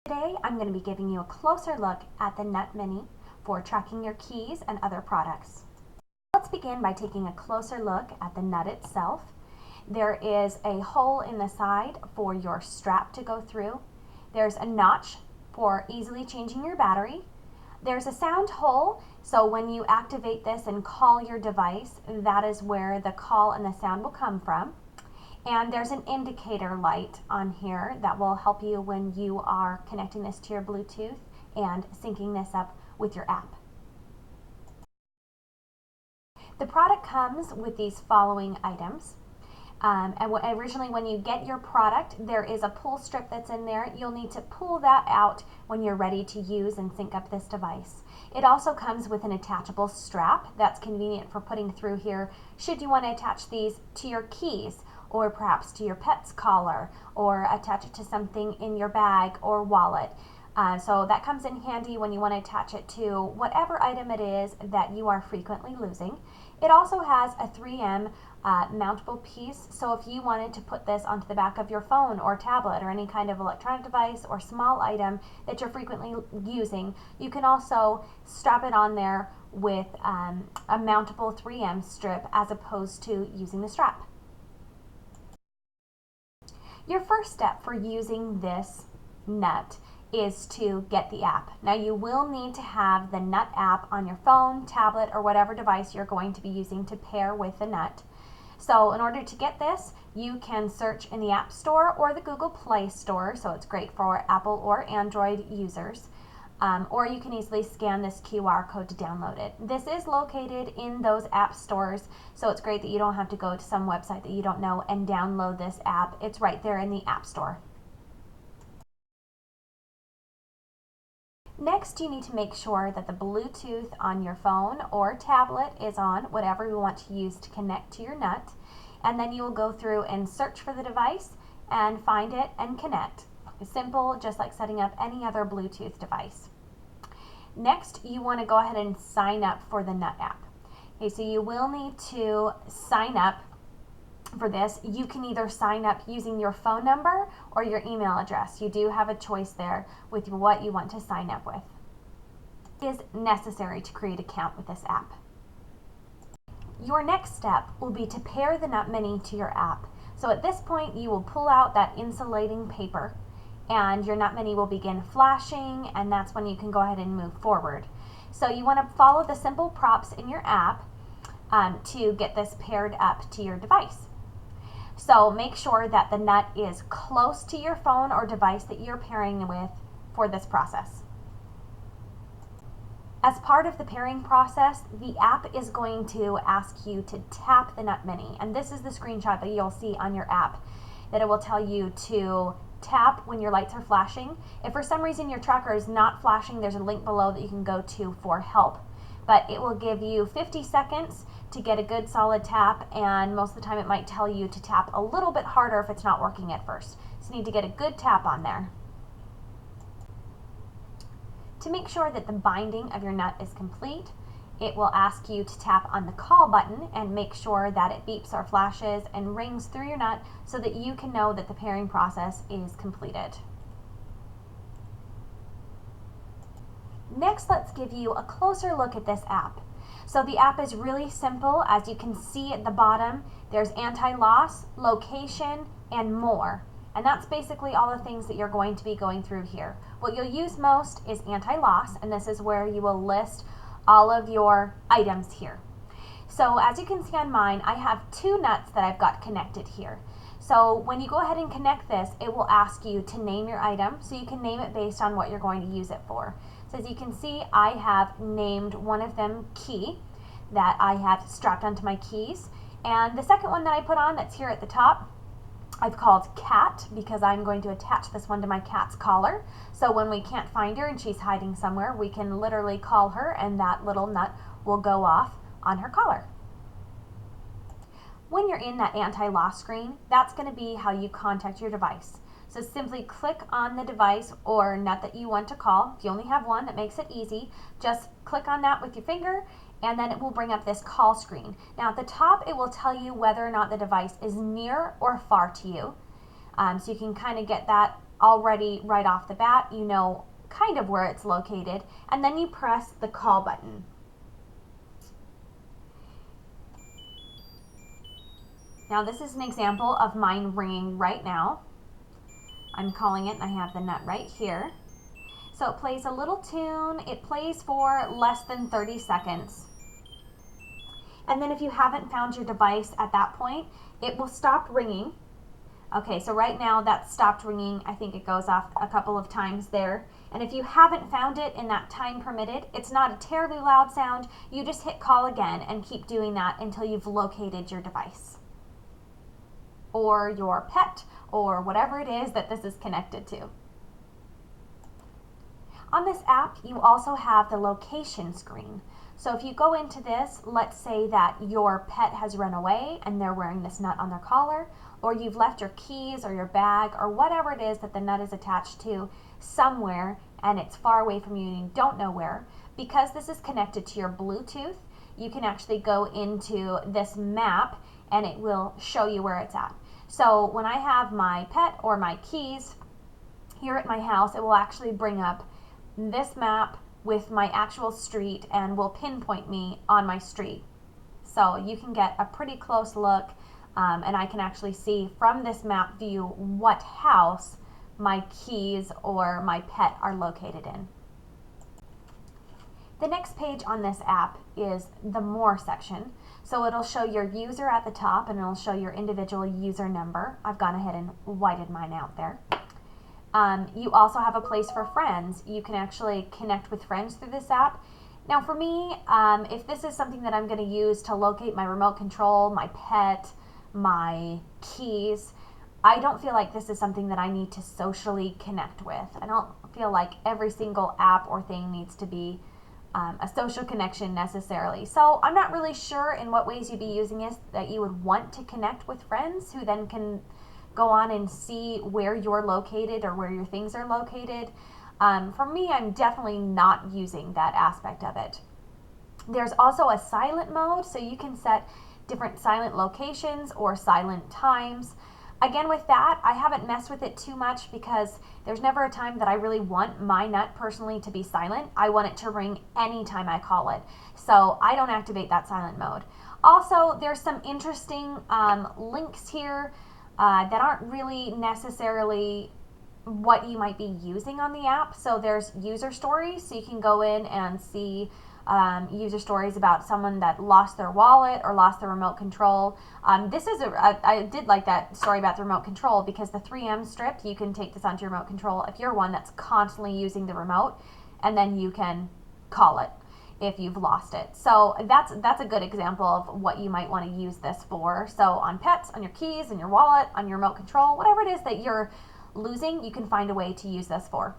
Today I'm going to be giving you a closer look at the Nut Mini for tracking your keys and other products. Let's begin by taking a closer look at the nut itself. There is a hole in the side for your strap to go through. There's a notch for easily changing your battery. There's a sound hole, so when you activate this and call your device, that is where the call and the sound will come from. And there's an indicator light on here that will help you when you are connecting this to your Bluetooth and syncing this up with your app. The product comes with these following items. Originally, when you get your product, there is a pull strip that's in there. You'll need to pull that out when you're ready to use and sync up this device. It also comes with an attachable strap that's convenient for putting through here should you want to attach these to your keys, or perhaps to your pet's collar, or attach it to something in your bag or wallet. So that comes in handy when you want to attach it to whatever item it is that you are frequently losing. It also has a 3M mountable piece, so if you wanted to put this onto the back of your phone or tablet or any kind of electronic device or small item that you're frequently using, you can also strap it on there with a mountable 3M strip as opposed to using the strap. Your first step for using this nut is to get the app. Now you will need to have the nut app on your phone, tablet, or whatever device you're going to be using to pair with the nut. So in order to get this, you can search in the App Store or the Google Play Store, so it's great for Apple or Android users. Or you can easily scan this QR code to download it. This is located in those app stores, so it's great that you don't have to go to some website that you don't know and download this app. It's right there in the App Store. Next, you need to make sure that the Bluetooth on your phone or tablet is on, whatever you want to use to connect to your nut, and then you will go through and search for the device and find it and connect. It's simple, just like setting up any other Bluetooth device. Next, you want to go ahead and sign up for the Nut app. Okay, so you will need to sign up for this. You can either sign up using your phone number or your email address. You do have a choice there with what you want to sign up with. It is necessary to create an account with this app. Your next step will be to pair the Nut Mini to your app. So at this point, you will pull out that insulating paper and your Nut Mini will begin flashing, and that's when you can go ahead and move forward. So you want to follow the simple prompts in your app to get this paired up to your device. So make sure that the nut is close to your phone or device that you're pairing with for this process. As part of the pairing process, the app is going to ask you to tap the Nut Mini, and this is the screenshot that you'll see on your app, that it will tell you to tap when your lights are flashing. If for some reason your tracker is not flashing, there's a link below that you can go to for help. But it will give you 50 seconds to get a good solid tap, and most of the time it might tell you to tap a little bit harder if it's not working at first. So you need to get a good tap on there. To make sure that the binding of your nut is complete, it will ask you to tap on the call button and make sure that it beeps or flashes and rings through your nut so that you can know that the pairing process is completed. Next, let's give you a closer look at this app. So the app is really simple. As you can see at the bottom, there's anti-loss, location, and more. And that's basically all the things that you're going to be going through here. What you'll use most is anti-loss, and this is where you will list all of your items here. So as you can see on mine, I have two nuts that I've got connected here. So when you go ahead and connect this, it will ask you to name your item, so you can name it based on what you're going to use it for. So as you can see, I have named one of them key, that I have strapped onto my keys. And the second one that I put on that's here at the top, I've called cat, because I'm going to attach this one to my cat's collar. So when we can't find her and she's hiding somewhere, we can literally call her and that little nut will go off on her collar. When you're in that anti-loss screen, that's going to be how you contact your device. So simply click on the device or nut that you want to call. If you only have one, that makes it easy. Just click on that with your finger and then it will bring up this call screen. Now at the top, it will tell you whether or not the device is near or far to you. So you can kind of get that already right off the bat, you know kind of where it's located, and then you press the call button. Now this is an example of mine ringing right now. I'm calling it and I have the nut right here. So it plays a little tune. It plays for less than 30 seconds. And then if you haven't found your device at that point, it will stop ringing. Okay, so right now that stopped ringing. I think it goes off a couple of times there. And if you haven't found it in that time permitted, it's not a terribly loud sound. You just hit call again and keep doing that until you've located your device or your pet or whatever it is that this is connected to. On this app, you also have the location screen. So if you go into this, let's say that your pet has run away and they're wearing this nut on their collar, or you've left your keys or your bag or whatever it is that the nut is attached to somewhere and it's far away from you and you don't know where. Because this is connected to your Bluetooth, you can actually go into this map and it will show you where it's at. So when I have my pet or my keys here at my house, it will actually bring up this map with my actual street and will pinpoint me on my street. So you can get a pretty close look and I can actually see from this map view what house my keys or my pet are located in. The next page on this app is the More section. So it'll show your user at the top and it'll show your individual user number. I've gone ahead and whited mine out there. You also have a place for friends. You can actually connect with friends through this app. Now for me, if this is something that I'm going to use to locate my remote control, my pet, my keys, I don't feel like this is something that I need to socially connect with. I don't feel like every single app or thing needs to be a social connection necessarily. So I'm not really sure in what ways you'd be using this that you would want to connect with friends who then can go on and see where you're located or where your things are located. For me, I'm definitely not using that aspect of it. There's also a silent mode, so you can set different silent locations or silent times. Again, with that, I haven't messed with it too much because there's never a time that I really want my nut personally to be silent. I want it to ring anytime I call it. So I don't activate that silent mode. Also, there's some interesting links here that aren't really necessarily what you might be using on the app. So there's user stories, so you can go in and see user stories about someone that lost their wallet or lost their remote control. I did like that story about the remote control because the 3M strip, you can take this onto your remote control if you're one that's constantly using the remote, and then you can call it if you've lost it. So that's a good example of what you might want to use this for. So on pets, on your keys, on your wallet, on your remote control, whatever it is that you're losing, you can find a way to use this for.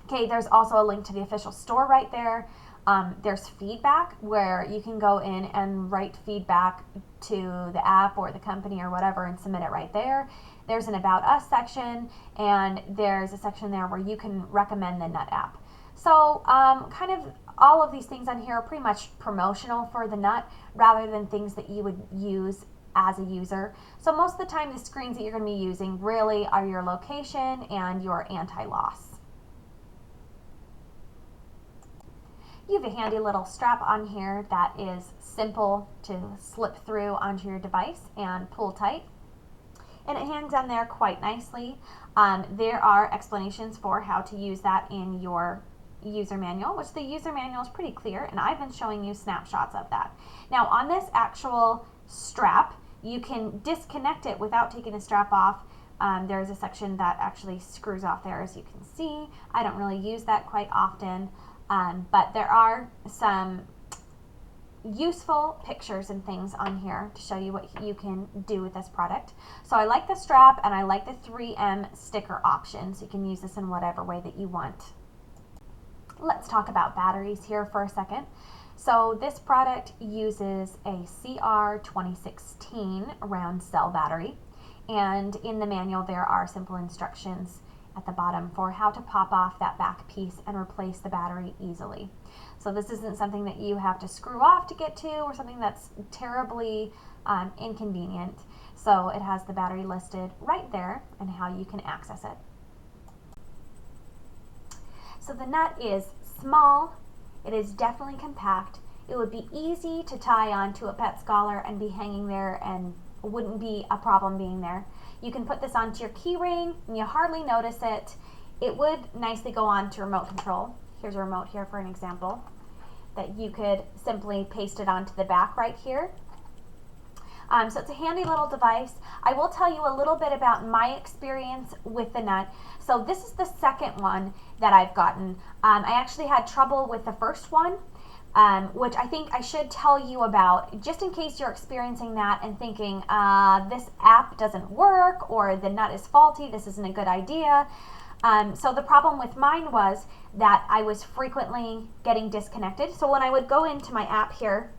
Okay, there's also a link to the official store right there. There's feedback where you can go in and write feedback to the app or the company or whatever and submit it right there. There's an About Us section, and there's a section there where you can recommend the Nut app. So kind of all of these things on here are pretty much promotional for the Nut rather than things that you would use as a user. So most of the time the screens that you're going to be using really are your location and your anti-loss. You have a handy little strap on here that is simple to slip through onto your device and pull tight. And it hangs on there quite nicely. There are explanations for how to use that in your user manual, which the user manual is pretty clear, and I've been showing you snapshots of that. Now on this actual strap, you can disconnect it without taking the strap off. There's a section that actually screws off there, as you can see. I don't really use that quite often. But there are some useful pictures and things on here to show you what you can do with this product. So I like the strap and I like the 3M sticker option, so you can use this in whatever way that you want. Let's talk about batteries here for a second. So this product uses a CR2016 round cell battery, and in the manual there are simple instructions at the bottom for how to pop off that back piece and replace the battery easily. So this isn't something that you have to screw off to get to or something that's terribly inconvenient. So it has the battery listed right there and how you can access it. So the nut is small, it is definitely compact, it would be easy to tie onto a pet scholar and be hanging there and wouldn't be a problem being there. You can put this onto your key ring and you hardly notice it. It would nicely go on to remote control. Here's a remote here for an example that you could simply paste it onto the back right here. So it's a handy little device. I will tell you a little bit about my experience with the nut. So this is the second one that I've gotten. I actually had trouble with the first one, which I think I should tell you about, just in case you're experiencing that and thinking this app doesn't work or the nut is faulty, this isn't a good idea. So the problem with mine was that I was frequently getting disconnected. So when I would go into my app here,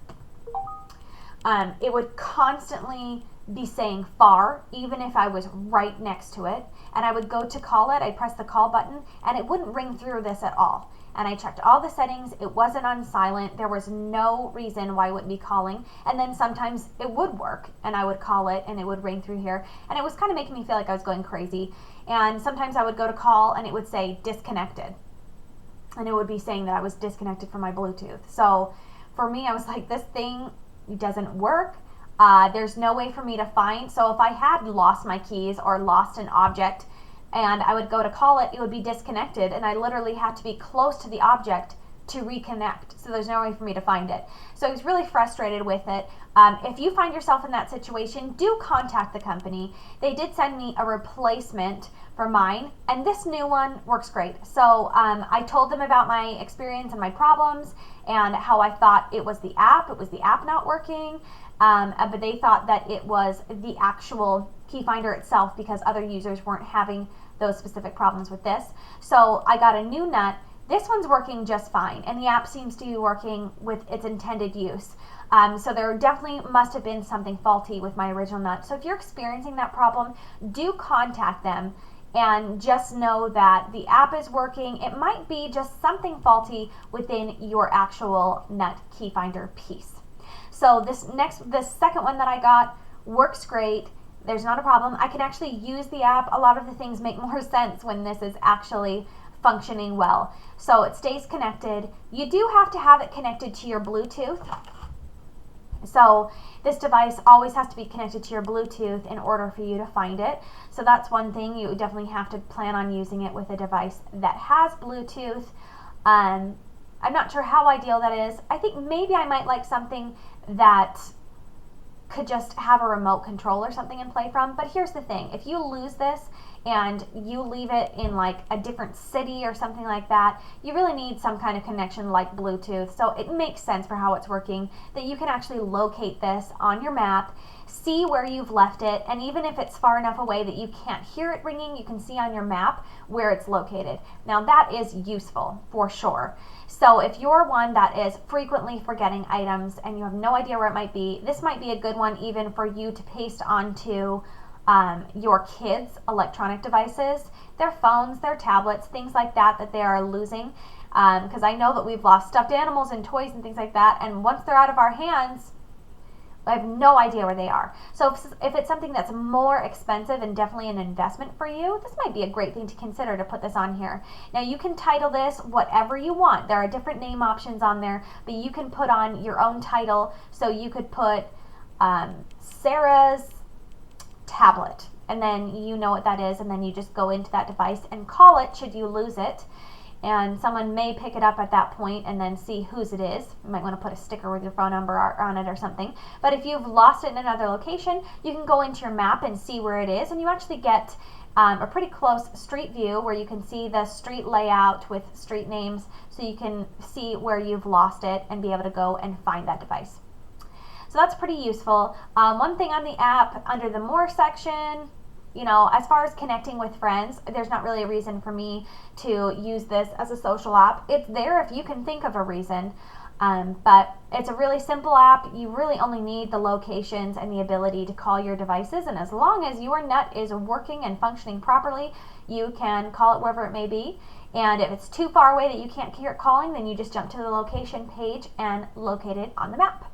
it would constantly be saying far, even if I was right next to it. And I would go to call it, I'd press the call button, and it wouldn't ring through this at all. And I checked all the settings, it wasn't on silent, there was no reason why it wouldn't be calling. And then sometimes it would work, and I would call it, and it would ring through here. And it was kind of making me feel like I was going crazy. And sometimes I would go to call, and it would say disconnected. And it would be saying that I was disconnected from my Bluetooth. So for me, I was like, this thing doesn't work. There's no way for me to find. So if I had lost my keys or lost an object and I would go to call it, it would be disconnected, and I literally had to be close to the object to reconnect. So there's no way for me to find it. So I was really frustrated with it. If you find yourself in that situation, do contact the company. They did send me a replacement for mine, and this new one works great. So I told them about my experience and my problems and how I thought it was the app not working, but they thought that it was the actual key finder itself because other users weren't having those specific problems with this. So I got a new nut. This one's working just fine, and the app seems to be working with its intended use. So there definitely must have been something faulty with my original nut. So if you're experiencing that problem, do contact them and just know that the app is working. It might be just something faulty within your actual nut key finder piece. So this second one that I got works great. There's not a problem. I can actually use the app. A lot of the things make more sense when this is actually functioning well. So it stays connected. You do have to have it connected to your Bluetooth. So this device always has to be connected to your Bluetooth in order for you to find it. So that's one thing. You definitely have to plan on using it with a device that has Bluetooth. I'm not sure how ideal that is. I think maybe I might like something that could just have a remote control or something and play from. But here's the thing, if you lose this and you leave it in like a different city or something like that, you really need some kind of connection like Bluetooth. So it makes sense for how it's working that you can actually locate this on your map, see where you've left it, and even if it's far enough away that you can't hear it ringing, you can see on your map where it's located. Now that is useful for sure. So if you're one that is frequently forgetting items and you have no idea where it might be, this might be a good one even for you to paste onto your kids' electronic devices, their phones, their tablets, things like that that they are losing. Because I know that we've lost stuffed animals and toys and things like that, and once they're out of our hands, I have no idea where they are. So if it's something that's more expensive and definitely an investment for you, this might be a great thing to consider to put this on here. Now you can title this whatever you want. There are different name options on there, but you can put on your own title. So you could put Sarah's tablet, and then you know what that is, and then you just go into that device and call it should you lose it. And someone may pick it up at that point and then see whose it is. You might want to put a sticker with your phone number on it or something. But if you've lost it in another location, you can go into your map and see where it is, and you actually get a pretty close street view where you can see the street layout with street names, so you can see where you've lost it and be able to go and find that device. So that's pretty useful. One thing on the app, under the More section, you know, as far as connecting with friends, there's not really a reason for me to use this as a social app. It's there if you can think of a reason, but it's a really simple app. You really only need the locations and the ability to call your devices, and as long as your nut is working and functioning properly, you can call it wherever it may be. And if it's too far away that you can't hear it calling, then you just jump to the location page and locate it on the map.